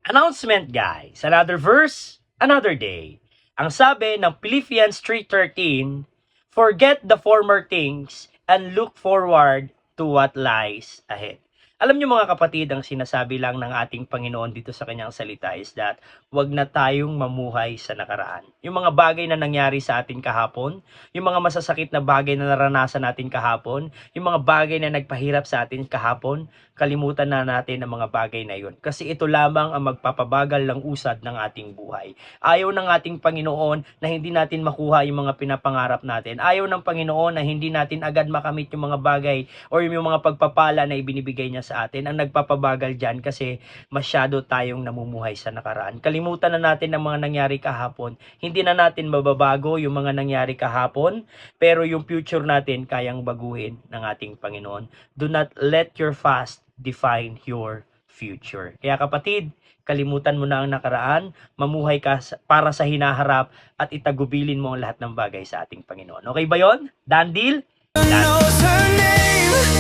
Announcement guys, another verse, another day. Ang sabi ng Philippians 3:13, forget the former things and look forward to what lies ahead. Alam niyo mga kapatid, ang sinasabi lang ng ating Panginoon dito sa kanyang salita is that wag na tayong mamuhay sa nakaraan. Yung mga bagay na nangyari sa atin kahapon, yung mga masasakit na bagay na naranasan natin kahapon, yung mga bagay na nagpahirap sa atin kahapon, kalimutan na natin ang mga bagay na yun. Kasi ito lamang ang magpapabagal ng usad ng ating buhay. Ayaw ng ating Panginoon na hindi natin makuha yung mga pinapangarap natin. Ayaw ng Panginoon na hindi natin agad makamit yung mga bagay or yung mga pagpapala na ibinibigay niya sa atin. Ang nagpapabagal dyan kasi masyado tayong namumuhay sa nakaraan. Kalimutan na natin ang mga nangyari kahapon. Hindi na natin mababago yung mga nangyari kahapon, pero yung future natin kayang baguhin ng ating Panginoon. Do not let your past define your future. Kaya kapatid, kalimutan mo na ang nakaraan, mamuhay ka para sa hinaharap at itagubilin mo ang lahat ng bagay sa ating Panginoon. Okay ba yon? Done deal? Done.